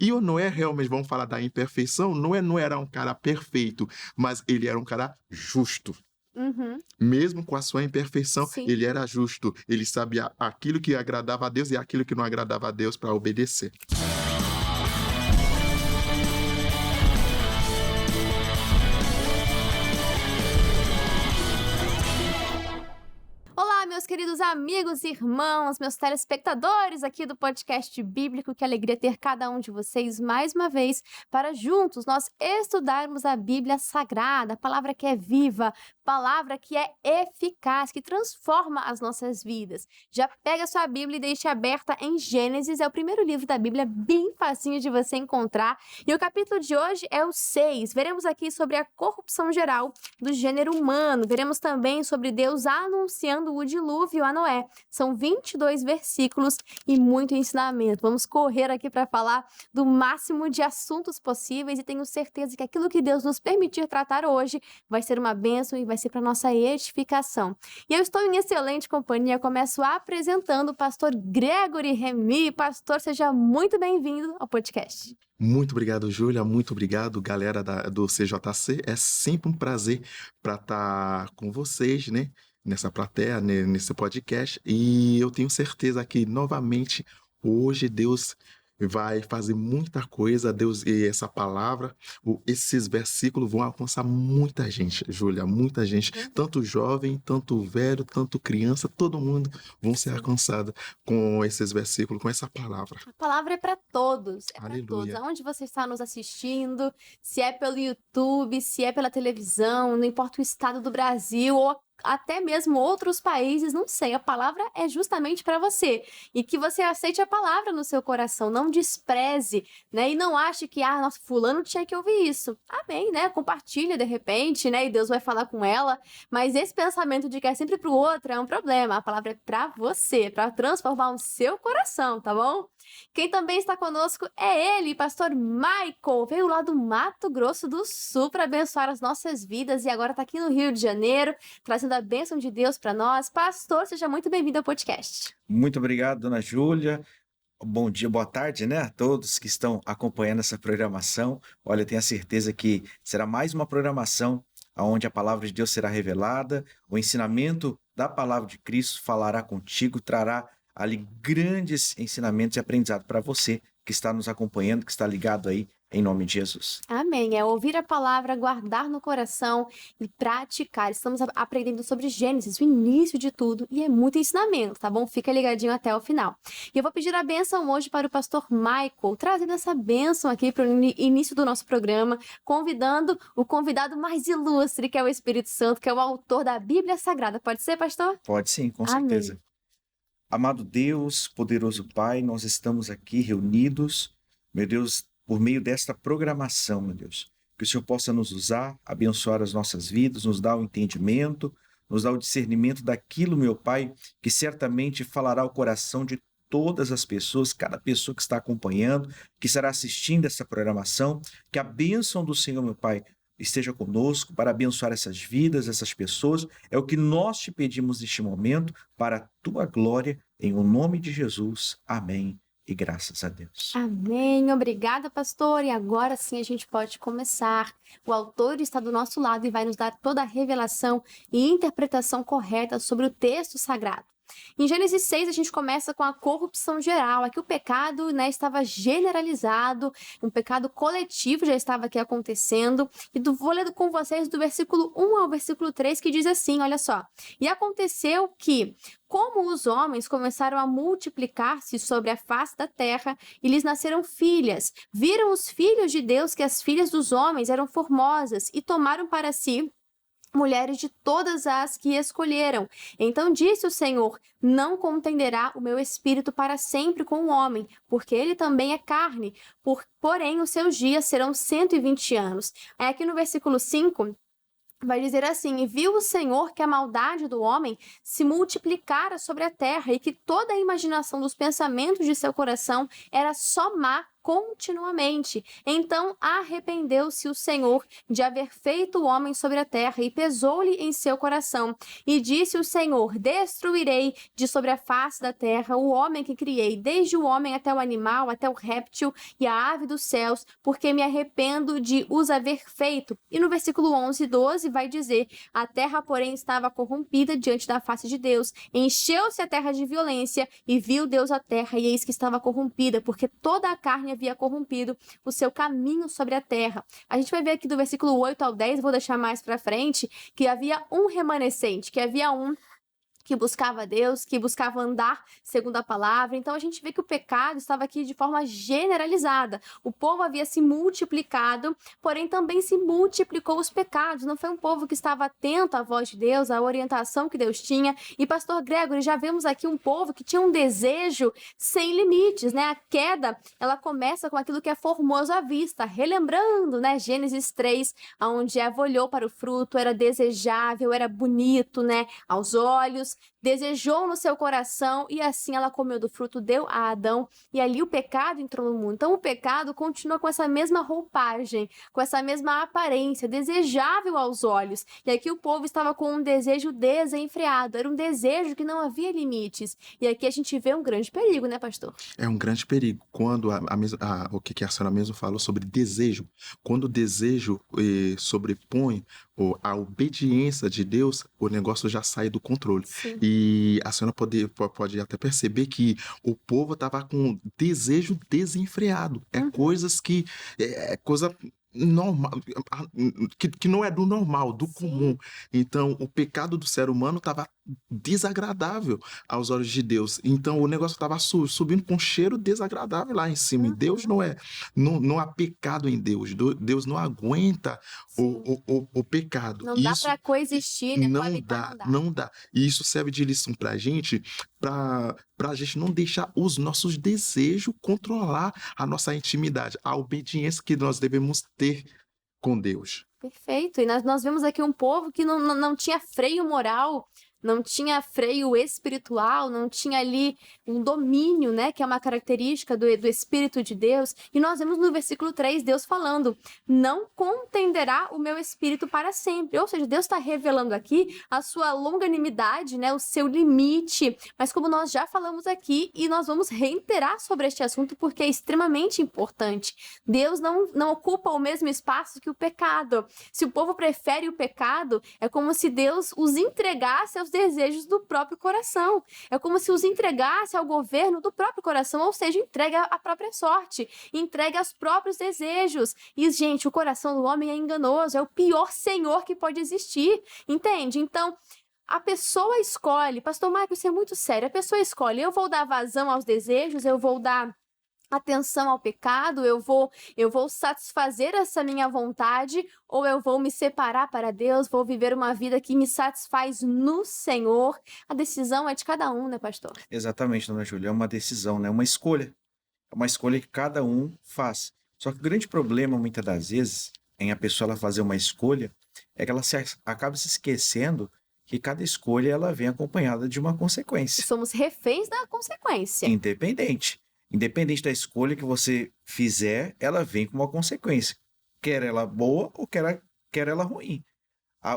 E o Noé, realmente, vamos falar da imperfeição, Noé não era um cara perfeito, mas ele era um cara justo. Mesmo com a sua imperfeição, Sim. ele era justo. Ele sabia aquilo que agradava a Deus e aquilo que não agradava a Deus para obedecer. Olá, meus queridos amigos e irmãos, meus telespectadores aqui do podcast bíblico, que alegria ter cada um de vocês mais uma vez para juntos nós estudarmos a Bíblia Sagrada, a palavra que é viva, palavra que é eficaz, que transforma as nossas vidas. Já pega a sua Bíblia e deixe aberta em Gênesis, é o primeiro livro da Bíblia, bem facinho de você encontrar. E o capítulo de hoje é o 6. Veremos aqui sobre a corrupção geral do gênero humano. Veremos também sobre Deus anunciando o dilúvio a Noé. São 22 versículos e muito ensinamento. Vamos correr aqui para falar do máximo de assuntos possíveis e tenho certeza que aquilo que Deus nos permitir tratar hoje vai ser uma bênção e vai ser para nossa edificação. E eu estou em excelente companhia. Começo apresentando o pastor Gregory Remy. Pastor, seja muito bem-vindo ao podcast. Muito obrigado, Júlia. Muito obrigado, galera do CJC. É sempre um prazer para estar com vocês, né? Nessa plateia, nesse podcast. E eu tenho certeza que, novamente, hoje Deus vai fazer muita coisa. Deus e essa palavra, esses versículos vão alcançar muita gente, Júlia, muita gente. Tanto jovem, tanto velho, tanto criança, todo mundo vão ser alcançados com esses versículos, com essa palavra. A palavra é para todos, é para Aleluia. todos. Aonde você está nos assistindo, se é pelo YouTube, se é pela televisão, não importa o estado do Brasil ou até mesmo outros países, não sei, a palavra é justamente para você. E que você aceite a palavra no seu coração, não despreze, né? E não ache que, nossa, fulano tinha que ouvir isso. Amém, né? Compartilha de repente, né? E Deus vai falar com ela. Mas esse pensamento de que é sempre pro outro é um problema. A palavra é para você, para transformar o seu coração, tá bom? Quem também está conosco é ele, pastor Michael. Veio lá do Mato Grosso do Sul para abençoar as nossas vidas e agora está aqui no Rio de Janeiro, trazendo a bênção de Deus para nós. Pastor, seja muito bem-vindo ao podcast. Muito obrigado, dona Júlia. Bom dia, boa tarde, né, a todos que estão acompanhando essa programação. Olha, tenho a certeza que será mais uma programação onde a palavra de Deus será revelada, o ensinamento da palavra de Cristo falará contigo, trará ali grandes ensinamentos e aprendizado para você que está nos acompanhando, que está ligado aí, em nome de Jesus. Amém. É ouvir a palavra, guardar no coração e praticar. Estamos aprendendo sobre Gênesis, o início de tudo, e é muito ensinamento, tá bom? Fica ligadinho até o final. E eu vou pedir a bênção hoje para o pastor Michael, trazendo essa bênção aqui para o início do nosso programa, convidando o convidado mais ilustre, que é o Espírito Santo, que é o autor da Bíblia Sagrada. Pode ser, pastor? Pode sim, com Amém. certeza. Amado Deus, poderoso Pai, nós estamos aqui reunidos, meu Deus, por meio desta programação, meu Deus. Que o Senhor possa nos usar, abençoar as nossas vidas, nos dar o entendimento, nos dar o discernimento daquilo, meu Pai, que certamente falará ao coração de todas as pessoas, cada pessoa que está acompanhando, que estará assistindo essa programação, que a bênção do Senhor, meu Pai, esteja conosco para abençoar essas vidas, essas pessoas. É o que nós te pedimos neste momento, para a tua glória, em o nome de Jesus. Amém. E graças a Deus. Amém. Obrigada, pastor. E agora sim a gente pode começar. O autor está do nosso lado e vai nos dar toda a revelação e interpretação correta sobre o texto sagrado. Em Gênesis 6, a gente começa com a corrupção geral. Aqui o pecado, né, estava generalizado, um pecado coletivo já estava aqui acontecendo. E vou ler com vocês do versículo 1 ao versículo 3, que diz assim, olha só. E aconteceu que, como os homens começaram a multiplicar-se sobre a face da terra, e lhes nasceram filhas, viram os filhos de Deus que as filhas dos homens eram formosas, e tomaram para si mulheres de todas as que escolheram. Então disse o Senhor, não contenderá o meu espírito para sempre com o homem, porque ele também é carne, porém os seus dias serão 120 anos. Aí aqui no versículo 5, vai dizer assim, e viu o Senhor que a maldade do homem se multiplicara sobre a terra e que toda a imaginação dos pensamentos de seu coração era só má continuamente. Então arrependeu-se o Senhor de haver feito o homem sobre a terra e pesou-lhe em seu coração. E disse o Senhor: destruirei de sobre a face da terra o homem que criei, desde o homem até o animal, até o réptil e a ave dos céus, porque me arrependo de os haver feito. E no versículo 11 e 12 vai dizer: a terra, porém, estava corrompida diante da face de Deus. Encheu-se a terra de violência, e viu Deus a terra, e eis que estava corrompida, porque toda a carne havia corrompido o seu caminho sobre a terra. A gente vai ver aqui do versículo 8 ao 10, vou deixar mais para frente, que havia um remanescente, que havia um que buscava Deus, que buscava andar segundo a palavra. Então a gente vê que o pecado estava aqui de forma generalizada. O povo havia se multiplicado, porém também se multiplicou os pecados. Não foi um povo que estava atento à voz de Deus, à orientação que Deus tinha. E pastor Gregory, já vemos aqui um povo que tinha um desejo sem limites, né? A queda, ela começa com aquilo que é formoso à vista, relembrando, né, Gênesis 3, onde Eva olhou para o fruto, era desejável, era bonito, né, aos olhos, desejou no seu coração e assim ela comeu do fruto, deu a Adão e ali o pecado entrou no mundo. Então o pecado continua com essa mesma roupagem, com essa mesma aparência, desejável aos olhos. E aqui o povo estava com um desejo desenfreado, era um desejo que não havia limites. E aqui a gente vê um grande perigo, né, pastor? É um grande perigo. Quando o que a senhora mesmo falou sobre desejo, quando o desejo sobrepõe a obediência de Deus, o negócio já sai do controle. Sim. E a senhora pode até perceber que o povo estava com desejo desenfreado. É coisas que... É coisa normal, que não é do normal, do comum. Então, o pecado do ser humano estava desagradável aos olhos de Deus. Então, o negócio estava subindo com um cheiro desagradável lá em cima. E Deus não há pecado em Deus. Deus não aguenta o pecado. Não dá para coexistir, né? Não dá. E isso serve de lição para a gente não deixar os nossos desejos controlar a nossa intimidade, a obediência que nós devemos ter com Deus. Perfeito. E nós vemos aqui um povo que não tinha freio moral, não tinha freio espiritual, não tinha ali um domínio, né, que é uma característica do Espírito de Deus. E nós vemos no versículo 3 Deus falando: não contenderá o meu espírito para sempre. Ou seja, Deus está revelando aqui a sua longanimidade, né, o seu limite. Mas como nós já falamos aqui, e nós vamos reiterar sobre este assunto porque é extremamente importante, Deus não ocupa o mesmo espaço que o pecado. Se o povo prefere o pecado, é como se Deus os entregasse aos desejos do próprio coração. É como se os entregasse ao governo do próprio coração, ou seja, entrega a própria sorte, entrega aos próprios desejos. E, gente, o coração do homem é enganoso, é o pior senhor que pode existir, entende? Então, a pessoa escolhe, pastor Marcos, isso é muito sério, a pessoa escolhe: eu vou dar vazão aos desejos, eu vou dar atenção ao pecado, eu vou satisfazer essa minha vontade, ou eu vou me separar para Deus, vou viver uma vida que me satisfaz no Senhor. A decisão é de cada um, né, pastor? Exatamente, dona Júlia, é uma decisão, né? Uma escolha. É uma escolha que cada um faz. Só que o grande problema, muitas das vezes, em a pessoa ela fazer uma escolha, é que ela acaba se esquecendo que cada escolha ela vem acompanhada de uma consequência. Somos reféns da consequência. Independente da escolha que você fizer, ela vem com uma consequência. Quer ela boa ou quer ela ruim.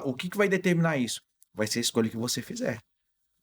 O que vai determinar isso? Vai ser a escolha que você fizer.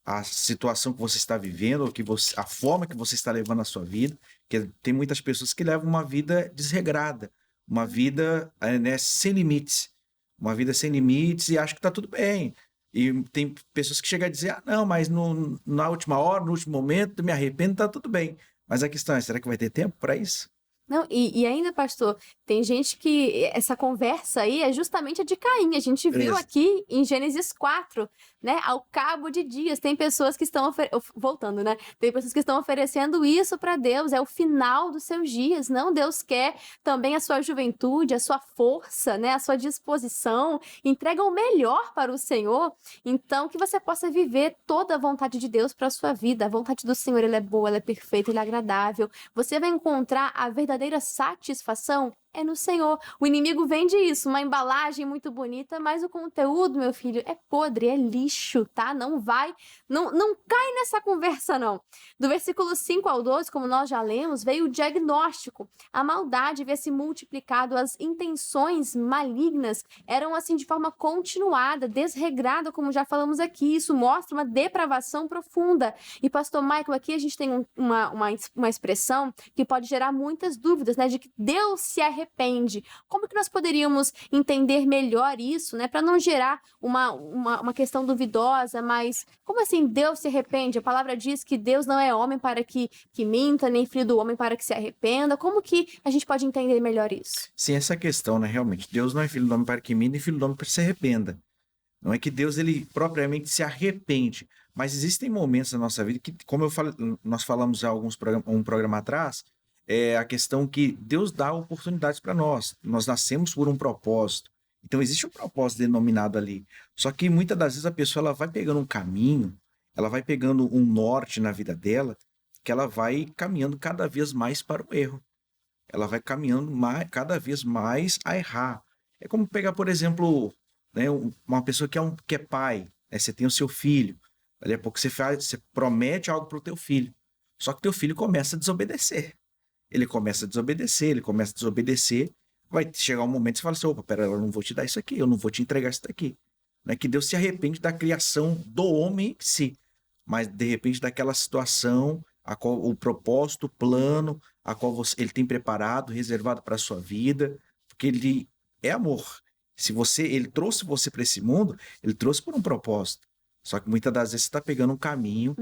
A situação que você está vivendo, a forma que você está levando a sua vida. Porque tem muitas pessoas que levam uma vida desregrada, uma vida, né, sem limites. Uma vida sem limites e acham que está tudo bem. E tem pessoas que chegam a dizer: não, mas na última hora, no último momento, me arrependo, está tudo bem. Mas a questão é, será que vai ter tempo para isso? Não, e ainda, pastor, tem gente que essa conversa aí é justamente a de Caim. A gente viu aqui em Gênesis 4, né? Ao cabo de dias, tem pessoas que estão voltando, né? Tem pessoas que estão oferecendo isso para Deus, é o final dos seus dias. Não, Deus quer também a sua juventude, a sua força, né? A sua disposição. Entrega o melhor para o Senhor. Então, que você possa viver toda a vontade de Deus para a sua vida. A vontade do Senhor, ela é boa, ela é perfeita, ela é agradável. Você vai encontrar a verdadeira satisfação é no Senhor. O inimigo vende isso, uma embalagem muito bonita, mas o conteúdo, meu filho, é podre, é lixo, tá? Não cai nessa conversa, não. Do versículo 5 ao 12, como nós já lemos, veio o diagnóstico. A maldade havia se multiplicado, as intenções malignas eram assim de forma continuada, desregrada, como já falamos aqui. Isso mostra uma depravação profunda. E pastor Michael, aqui a gente tem uma expressão que pode gerar muitas dúvidas, né? De que Deus se arrepende. Como que nós poderíamos entender melhor isso, né? Para não gerar uma questão duvidosa, mas como assim Deus se arrepende? A palavra diz que Deus não é homem para que minta, nem filho do homem para que se arrependa. Como que a gente pode entender melhor isso? Sim, essa questão, né? Realmente, Deus não é filho do homem para que minta, nem filho do homem para que se arrependa. Não é que Deus, ele propriamente se arrepende, mas existem momentos na nossa vida que, como nós falamos já um programa atrás, é a questão que Deus dá oportunidades para nós. Nós nascemos por um propósito. Então, existe um propósito denominado ali. Só que muitas das vezes a pessoa ela vai pegando um caminho, ela vai pegando um norte na vida dela, que ela vai caminhando cada vez mais para o erro. Ela vai caminhando cada vez mais a errar. É como pegar, por exemplo, né, uma pessoa que é pai, né, você tem o seu filho, dali a pouco você promete algo para o teu filho, só que teu filho começa a desobedecer. Ele começa a desobedecer, vai chegar um momento que você fala assim, opa, pera, eu não vou te dar isso aqui, eu não vou te entregar isso daqui. Não é que Deus se arrepende da criação do homem em si, mas de repente daquela situação, a qual o propósito, o plano, a qual ele tem preparado, reservado para a sua vida, porque ele é amor. Ele trouxe você para esse mundo, ele trouxe por um propósito. Só que muitas das vezes você está pegando um caminho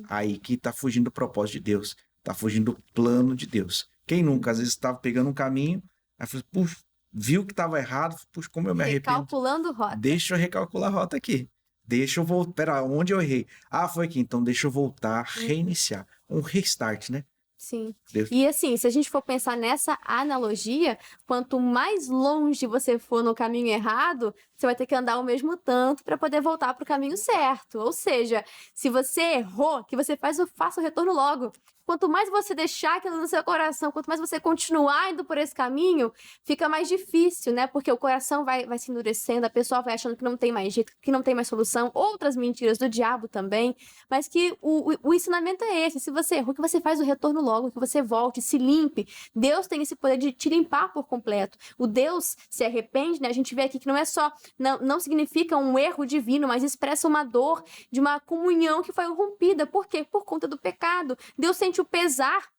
aí que está fugindo do propósito de Deus, está fugindo do plano de Deus. Quem nunca, às vezes, estava pegando um caminho, aí falou, puxa, viu que estava errado, puxa, como eu me arrependo. Recalculando rota. Deixa eu recalcular a rota aqui. Deixa eu voltar. Pera, onde eu errei? Ah, foi aqui. Então deixa eu voltar, reiniciar. Um restart, né? Sim. E assim, se a gente for pensar nessa analogia, quanto mais longe você for no caminho errado, você vai ter que andar o mesmo tanto para poder voltar para o caminho certo. Ou seja, se você errou, que você faça o retorno logo. Quanto mais você deixar aquilo no seu coração, quanto mais você continuar indo por esse caminho, fica mais difícil, né? Porque o coração vai se endurecendo, a pessoa vai achando que não tem mais jeito, que não tem mais solução, outras mentiras do diabo também, mas que o ensinamento é esse, se você errou, que você faz o retorno logo, que você volte, se limpe. Deus tem esse poder de te limpar por completo. O Deus se arrepende, né? A gente vê aqui que não é só, não significa um erro divino, mas expressa uma dor de uma comunhão que foi rompida. Por quê? Por conta do pecado. Deus sente o pesar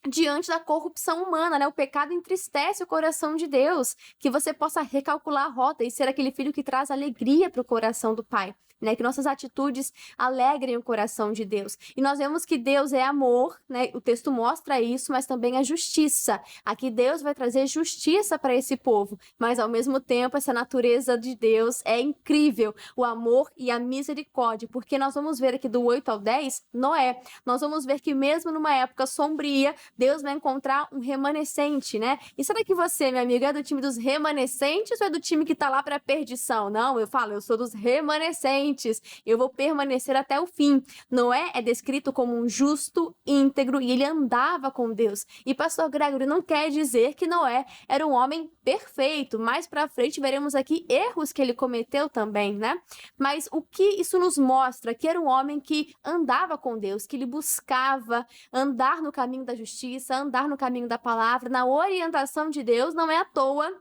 diante da corrupção humana, né? O pecado entristece o coração de Deus, que você possa recalcular a rota e ser aquele filho que traz alegria para o coração do Pai, né? Que nossas atitudes alegrem o coração de Deus. E nós vemos que Deus é amor, né? O texto mostra isso, mas também a justiça. Aqui Deus vai trazer justiça para esse povo, mas ao mesmo tempo essa natureza de Deus é incrível, o amor e a misericórdia, porque nós vamos ver aqui do 8 ao 10, Noé. Nós vamos ver que mesmo numa época sombria, Deus vai encontrar um remanescente, né? E será que você, minha amiga, é do time dos remanescentes ou é do time que tá lá para perdição? Não, eu sou dos remanescentes. Eu vou permanecer até o fim. Noé é descrito como um justo, íntegro e ele andava com Deus. E pastor Gregory, não quer dizer que Noé era um homem perfeito. Mais para frente veremos aqui erros que ele cometeu também, né? Mas o que isso nos mostra? Que era um homem que andava com Deus, que ele buscava andar no caminho da justiça, andar no caminho da palavra, na orientação de Deus. Não é à toa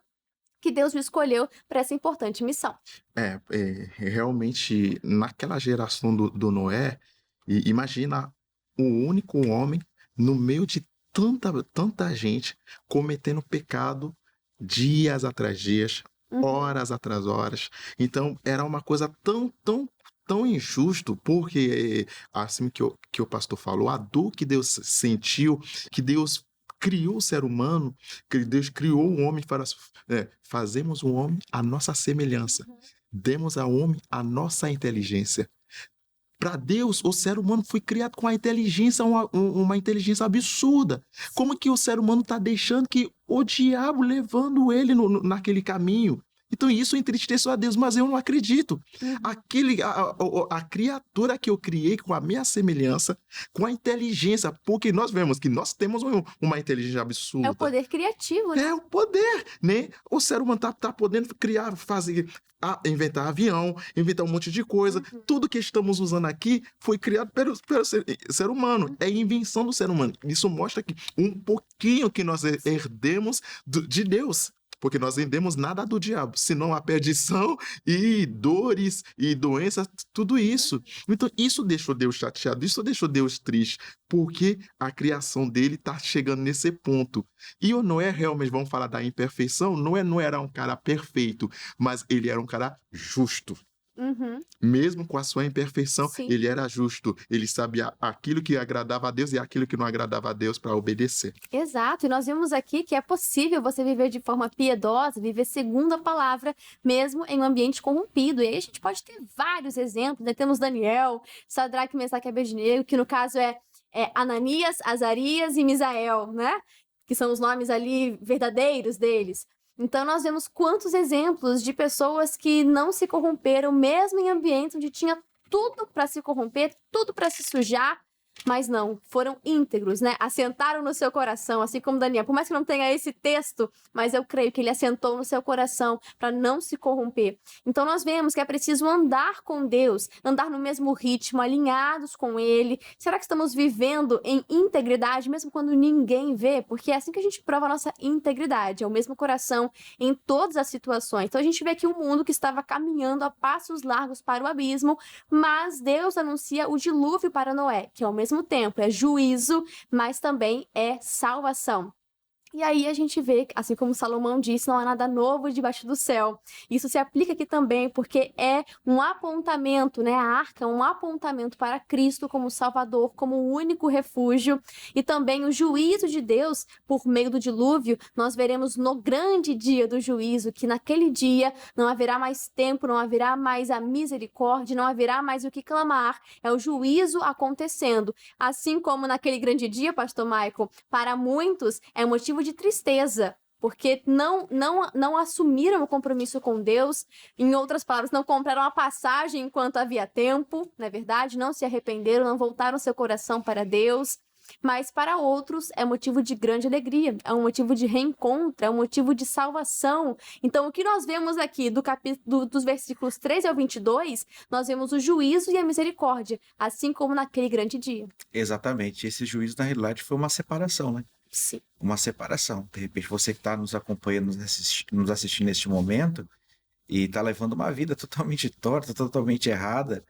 que Deus o escolheu para essa importante missão. Realmente, naquela geração do Noé, imagina o único homem no meio de tanta gente cometendo pecado dias atrás dias, horas atrás horas. Então, era uma coisa tão injusto, porque assim que o pastor falou, a dor que Deus sentiu, que Deus criou o ser humano, que Deus criou o homem para fazemos o homem à nossa semelhança, demos ao homem a nossa inteligência. Para Deus, o ser humano foi criado com a inteligência, uma inteligência absurda. Como que o ser humano está deixando que o diabo levando ele naquele caminho? Então isso entristeceu a Deus, mas eu não acredito. Uhum. A criatura que eu criei com a minha semelhança, com a inteligência, porque nós vemos que nós temos uma inteligência absoluta. É o poder criativo, né? É o poder, né? O ser humano tá podendo criar, fazer, inventar avião, inventar um monte de coisa. Uhum. Tudo que estamos usando aqui foi criado pelo ser humano. É invenção do ser humano. Isso mostra que um pouquinho que nós herdemos de Deus. Porque nós vendemos nada do diabo, senão a perdição e dores e doenças, tudo isso. Então, isso deixou Deus chateado, isso deixou Deus triste, porque a criação dele está chegando nesse ponto. E o Noé, realmente, vamos falar da imperfeição, Noé não era um cara perfeito, mas ele era um cara justo. Uhum. Mesmo com a sua imperfeição, Sim. ele era justo. Ele sabia aquilo que agradava a Deus e aquilo que não agradava a Deus para obedecer. Exato, e nós vimos aqui que é possível você viver de forma piedosa, viver segundo a palavra, mesmo em um ambiente corrompido. E aí a gente pode ter vários exemplos, né? Temos Daniel, Sadraque, Mesaque e Abednego, que no caso é Ananias, Azarias e Misael, né? Que são os nomes ali verdadeiros deles. Então, nós vemos quantos exemplos de pessoas que não se corromperam, mesmo em ambientes onde tinha tudo para se corromper, tudo para se sujar, mas não, foram íntegros, né? Assentaram no seu coração, assim como Daniel. Por mais que não tenha esse texto, mas eu creio que ele assentou no seu coração para não se corromper. Então nós vemos que é preciso andar com Deus, andar no mesmo ritmo, alinhados com Ele. Será que estamos vivendo em integridade, mesmo quando ninguém vê? Porque é assim que a gente prova a nossa integridade, é o mesmo coração em todas as situações. Então a gente vê aqui um mundo que estava caminhando a passos largos para o abismo, mas Deus anuncia o dilúvio para Noé, que ao mesmo tempo é juízo, mas também é salvação. E aí a gente vê, assim como Salomão disse, não há nada novo debaixo do céu. Isso se aplica aqui também, porque é um apontamento, né? A arca é um apontamento para Cristo como Salvador, como o único refúgio. E também o juízo de Deus, por meio do dilúvio, nós veremos no grande dia do juízo, que naquele dia não haverá mais tempo, não haverá mais a misericórdia, não haverá mais o que clamar. É o juízo acontecendo. Assim como naquele grande dia, pastor Michael, para muitos é motivo de tristeza, porque não assumiram o compromisso com Deus, em outras palavras, não compraram a passagem enquanto havia tempo, não é verdade? Não se arrependeram, não voltaram seu coração para Deus, mas para outros é motivo de grande alegria, é um motivo de reencontro, é um motivo de salvação. Então, o que nós vemos aqui dos versículos 13 ao 22, nós vemos o juízo e a misericórdia, assim como naquele grande dia. Exatamente. Esse juízo, na realidade, foi uma separação, né? Sim. Uma separação. De repente, você que está nos acompanhando, nos assistindo neste momento e está levando uma vida totalmente torta, totalmente errada,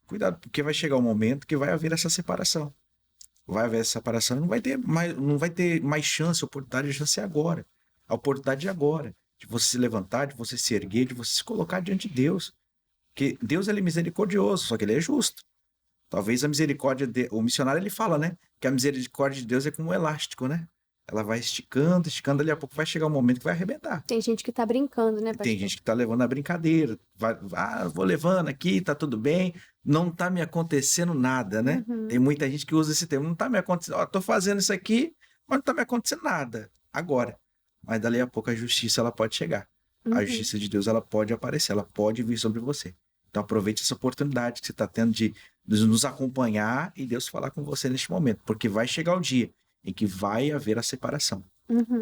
cuidado, porque vai chegar um momento que vai haver essa separação. Vai haver essa separação e não vai ter mais chance, oportunidade de chance agora. A oportunidade é agora, de você se levantar, de você se erguer, de você se colocar diante de Deus. Porque Deus, ele é misericordioso, só que ele é justo. Talvez a misericórdia, o missionário, ele fala, né? Que a misericórdia de Deus é como um elástico, né? Ela vai esticando, esticando, dali a pouco vai chegar um momento que vai arrebentar. Tem gente que tá brincando, né, pastor? Tem gente que tá levando a brincadeira. Vou levando aqui, tá tudo bem. Não tá me acontecendo nada, né? Uhum. Tem muita gente que usa esse termo. Não tá me acontecendo. Ó, tô fazendo isso aqui, mas não tá me acontecendo nada. Agora. Mas dali a pouco a justiça, ela pode chegar. A justiça de Deus, ela pode aparecer. Ela pode vir sobre você. Então aproveite essa oportunidade que você está tendo de nos acompanhar e Deus falar com você neste momento. Porque vai chegar o dia em que vai haver a separação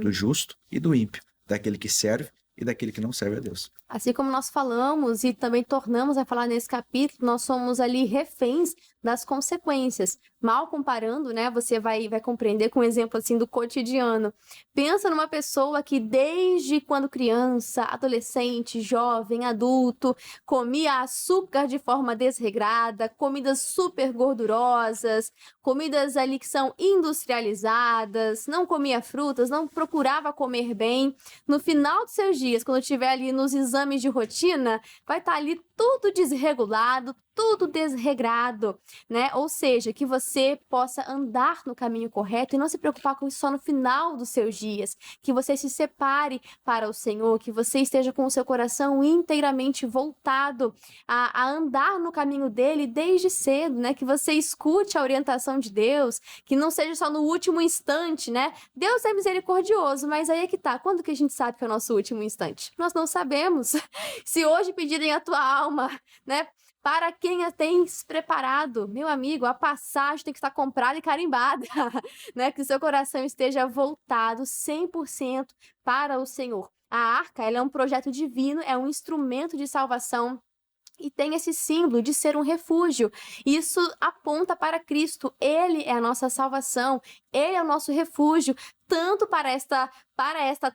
do justo e do ímpio, daquele que serve e daquele que não serve a Deus. Assim como nós falamos e também tornamos a falar nesse capítulo, nós somos ali reféns das consequências. Mal comparando, né, você vai compreender com um exemplo assim do cotidiano. Pensa numa pessoa que desde quando criança, adolescente, jovem, adulto, comia açúcar de forma desregrada, comidas super gordurosas, comidas ali que são industrializadas, não comia frutas, não procurava comer bem. No final dos seus dias, quando estiver ali nos exames de rotina, vai estar ali tudo desregulado, tudo desregrado, né? Ou seja, que você possa andar no caminho correto e não se preocupar com isso só no final dos seus dias, que você se separe para o Senhor, que você esteja com o seu coração inteiramente voltado a andar no caminho dele desde cedo, né? Que você escute a orientação de Deus, que não seja só no último instante, né? Deus é misericordioso, mas aí é que tá. Quando que a gente sabe que é o nosso último instante? Nós não sabemos. Se hoje pedirem a tua alma, né? Para quem a tens preparado, meu amigo, a passagem tem que estar comprada e carimbada, né? Que o seu coração esteja voltado 100% para o Senhor. A arca, ela é um projeto divino, é um instrumento de salvação e tem esse símbolo de ser um refúgio. Isso aponta para Cristo. Ele é a nossa salvação, ele é o nosso refúgio, tanto para esta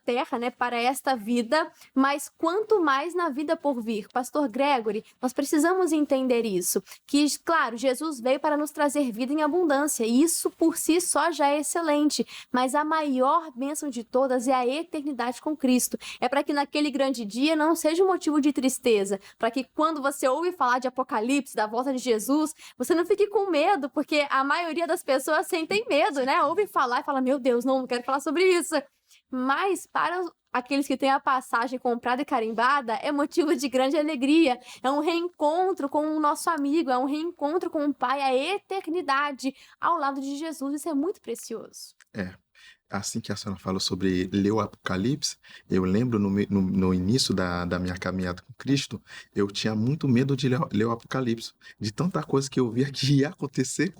terra, né, para esta vida, mas quanto mais na vida por vir. Pastor Gregory, nós precisamos entender isso, que, claro, Jesus veio para nos trazer vida em abundância, e isso por si só já é excelente, mas a maior bênção de todas é a eternidade com Cristo. É para que naquele grande dia não seja um motivo de tristeza, para que quando você ouve falar de Apocalipse, da volta de Jesus, você não fique com medo, porque a maioria das pessoas sentem medo, né? Ouve falar e fala, meu Deus, não quero falar sobre isso. Mas para aqueles que têm a passagem comprada e carimbada, é motivo de grande alegria. É um reencontro com o nosso amigo, é um reencontro com o Pai, a eternidade ao lado de Jesus. Isso é muito precioso. Assim que a senhora falou sobre ler o Apocalipse, eu lembro no início da minha caminhada com Cristo, eu tinha muito medo de ler o Apocalipse, de tanta coisa que eu via que ia acontecer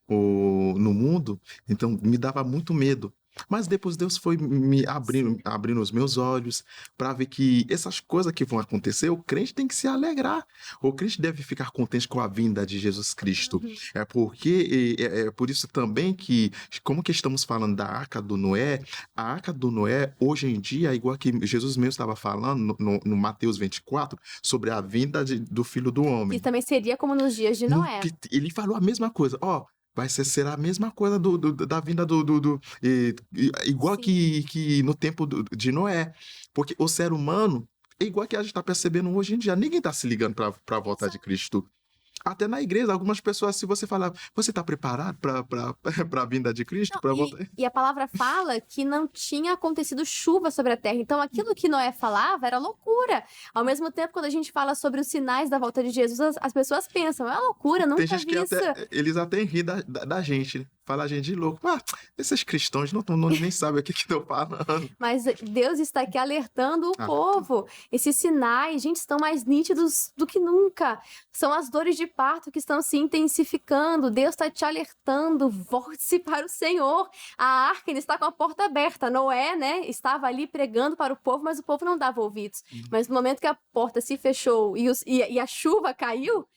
no mundo, então me dava muito medo. Mas depois Deus foi me abrindo os meus olhos para ver que essas coisas que vão acontecer, o crente tem que se alegrar. O crente deve ficar contente com a vinda de Jesus Cristo. É porque é por isso também que, como que estamos falando da Arca do Noé, a Arca do Noé, hoje em dia, igual que Jesus mesmo estava falando no Mateus 24, sobre a vinda do Filho do Homem. E também seria como nos dias de Noé. Ele falou a mesma coisa, será a mesma coisa da vinda igual que no tempo de Noé. Porque o ser humano é igual que a gente está percebendo hoje em dia. Ninguém está se ligando para a volta de Cristo. Até na igreja, algumas pessoas, se você falar, você está preparado para a vinda de Cristo? E a palavra fala que não tinha acontecido chuva sobre a terra. Então, aquilo que Noé falava era loucura. Ao mesmo tempo, quando a gente fala sobre os sinais da volta de Jesus, as pessoas pensam, é loucura, nunca vi isso. Tem gente que eles até riem da gente, fala a gente de louco. Esses cristãos nem sabem o que estão falando. Mas Deus está aqui alertando o povo. Esses sinais, gente, estão mais nítidos do que nunca. São as dores de parto que estão se intensificando. Deus está te alertando. Volte-se para o Senhor. A arca ainda está com a porta aberta. Noé, né, estava ali pregando para o povo, mas o povo não dava ouvidos. Mas no momento que a porta se fechou e a chuva caiu,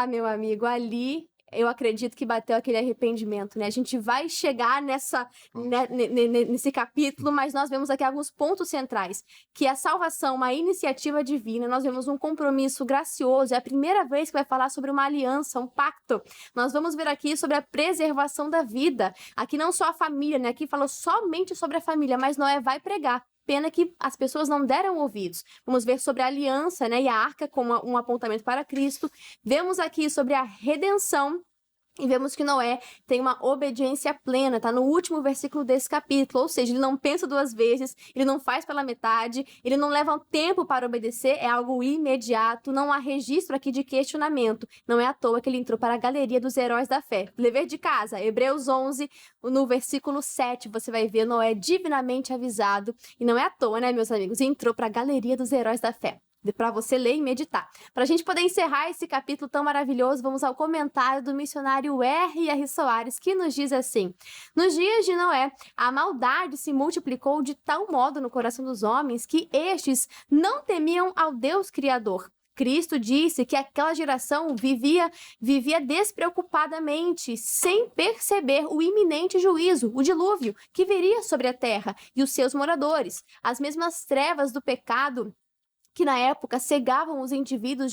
meu amigo, ali eu acredito que bateu aquele arrependimento, né? A gente vai chegar nesse capítulo, mas nós vemos aqui alguns pontos centrais, que a salvação é uma iniciativa divina, nós vemos um compromisso gracioso, é a primeira vez que vai falar sobre uma aliança, um pacto. Nós vamos ver aqui sobre a preservação da vida. Aqui não só a família, né? Aqui falou somente sobre a família, mas Noé vai pregar. Pena que as pessoas não deram ouvidos. Vamos ver sobre a aliança, né? E a arca como um apontamento para Cristo. Vemos aqui sobre a redenção. E vemos que Noé tem uma obediência plena, tá no último versículo desse capítulo, ou seja, ele não pensa duas vezes, ele não faz pela metade, ele não leva tempo para obedecer, é algo imediato, não há registro aqui de questionamento. Não é à toa que ele entrou para a galeria dos heróis da fé. Dever de casa, Hebreus 11, no versículo 7, você vai ver Noé divinamente avisado, e não é à toa, né, meus amigos, entrou para a galeria dos heróis da fé. Para você ler e meditar. Para a gente poder encerrar esse capítulo tão maravilhoso, vamos ao comentário do missionário R.R. Soares, que nos diz assim: nos dias de Noé, a maldade se multiplicou de tal modo no coração dos homens que estes não temiam ao Deus Criador. Cristo disse que aquela geração vivia despreocupadamente, sem perceber o iminente juízo, o dilúvio, que viria sobre a terra e os seus moradores. As mesmas trevas do pecado que na época cegavam os indivíduos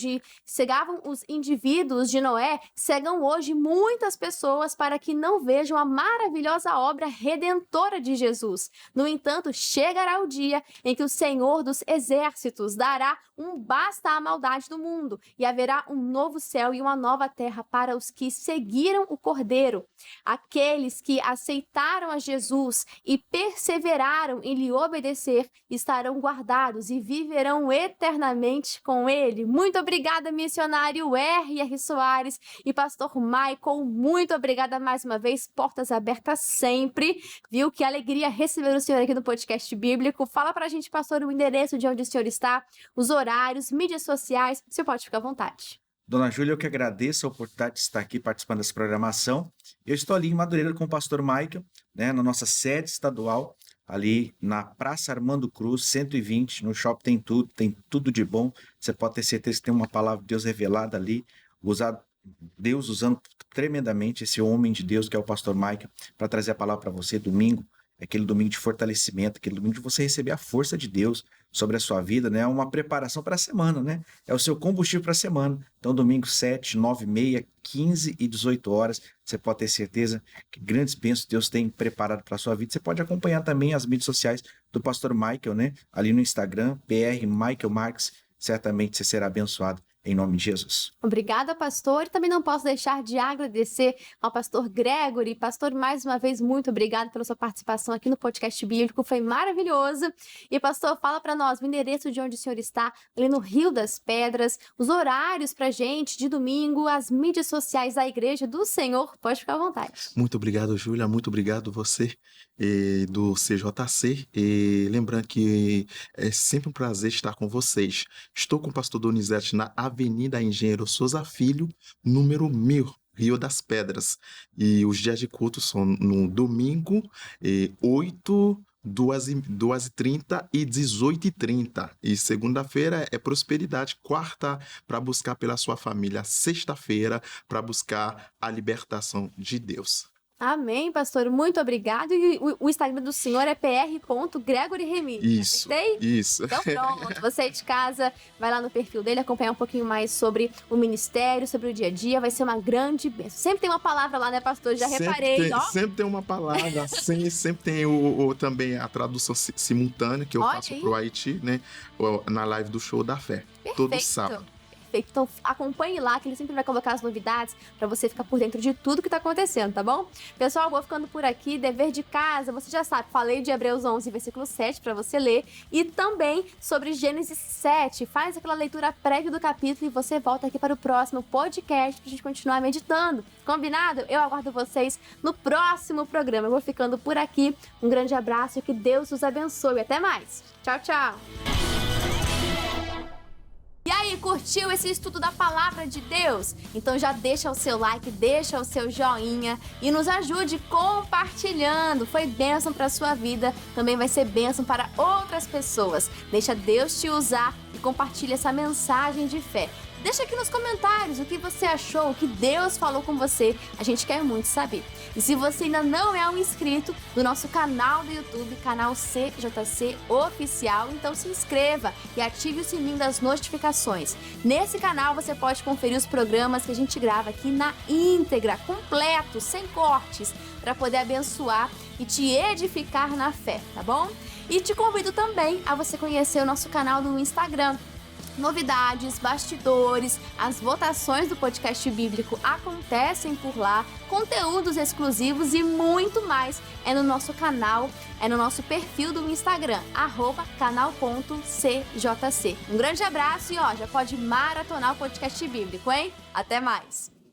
de Noé, cegam hoje muitas pessoas para que não vejam a maravilhosa obra redentora de Jesus. No entanto, chegará o dia em que o Senhor dos Exércitos dará um basta à maldade do mundo e haverá um novo céu e uma nova terra para os que seguiram o Cordeiro. Aqueles que aceitaram a Jesus e perseveraram em lhe obedecer estarão guardados e viverão eternamente com ele. Muito obrigada, missionário R.R. Soares e pastor Michael. Muito obrigada mais uma vez. Portas abertas sempre. Viu? Que alegria receber o senhor aqui no podcast bíblico. Fala pra gente, pastor, o endereço de onde o senhor está, os horários, mídias sociais. O senhor pode ficar à vontade. Dona Júlia, eu que agradeço a oportunidade de estar aqui participando dessa programação. Eu estou ali em Madureira com o pastor Michael, né, na nossa sede estadual, ali na Praça Armando Cruz, 120, no shopping tem tudo de bom. Você pode ter certeza que tem uma palavra de Deus revelada ali, Deus usando tremendamente esse homem de Deus que é o pastor Michael, para trazer a palavra para você domingo. É aquele domingo de fortalecimento, aquele domingo de você receber a força de Deus sobre a sua vida, né? É uma preparação para a semana, né? É o seu combustível para a semana. Então, domingo 7, 9 e meia, 15 e 18 horas, você pode ter certeza que grandes bênçãos Deus tem preparado para a sua vida. Você pode acompanhar também as mídias sociais do pastor Michael, né? Ali no Instagram, PR Michael Marques. Certamente você será abençoado. Em nome de Jesus. Obrigada, pastor. E também não posso deixar de agradecer ao pastor Gregory. Pastor, mais uma vez, muito obrigado pela sua participação aqui no podcast bíblico. Foi maravilhoso. E, pastor, fala para nós o endereço de onde o senhor está, ali no Rio das Pedras, os horários pra gente de domingo, as mídias sociais da Igreja do Senhor. Pode ficar à vontade. Muito obrigado, Júlia. Muito obrigado você do CJC. E lembrando que é sempre um prazer estar com vocês. Estou com o pastor Donizete na Avenida Engenheiro Souza Filho, número 1000, Rio das Pedras. E os dias de culto são no domingo, 8, 2h30 e 18h30. E segunda-feira é prosperidade. Quarta, para buscar pela sua família. Sexta-feira, para buscar a libertação de Deus. Amém, pastor. Muito obrigado. E o Instagram do senhor é pr.gregoryremy. Isso, isso. Então pronto, você de casa, vai lá no perfil dele, acompanhar um pouquinho mais sobre o ministério, sobre o dia a dia. Vai ser uma grande bênção. Sempre tem uma palavra lá, né, pastor? Já reparei. Sempre tem uma palavra. Sempre tem também a tradução simultânea que eu faço pro Haiti, né? Na live do Show da Fé. Perfeito. Todo sábado. Então acompanhe lá, que ele sempre vai colocar as novidades para você ficar por dentro de tudo que tá acontecendo, tá bom? Pessoal, vou ficando por aqui. Dever de casa, você já sabe, falei de Hebreus 11, versículo 7 para você ler, e também sobre Gênesis 7. Faz aquela leitura prévia do capítulo e você volta aqui para o próximo podcast pra gente continuar meditando. Combinado? Eu aguardo vocês no próximo programa. Eu vou ficando por aqui. Um grande abraço e que Deus os abençoe. Até mais. Tchau, tchau. E aí, curtiu esse estudo da Palavra de Deus? Então já deixa o seu like, deixa o seu joinha e nos ajude compartilhando. Foi bênção para a sua vida, também vai ser bênção para outras pessoas. Deixa Deus te usar e compartilha essa mensagem de fé. Deixa aqui nos comentários o que você achou, o que Deus falou com você. A gente quer muito saber. E se você ainda não é um inscrito do nosso canal do YouTube, canal CJC Oficial, então se inscreva e ative o sininho das notificações. Nesse canal você pode conferir os programas que a gente grava aqui na íntegra, completo, sem cortes, para poder abençoar e te edificar na fé, tá bom? E te convido também a você conhecer o nosso canal no Instagram. Novidades, bastidores, as votações do podcast bíblico acontecem por lá, conteúdos exclusivos e muito mais é no nosso canal, é no nosso perfil do Instagram, @canal.cjc. Um grande abraço e já pode maratonar o podcast bíblico, hein? Até mais!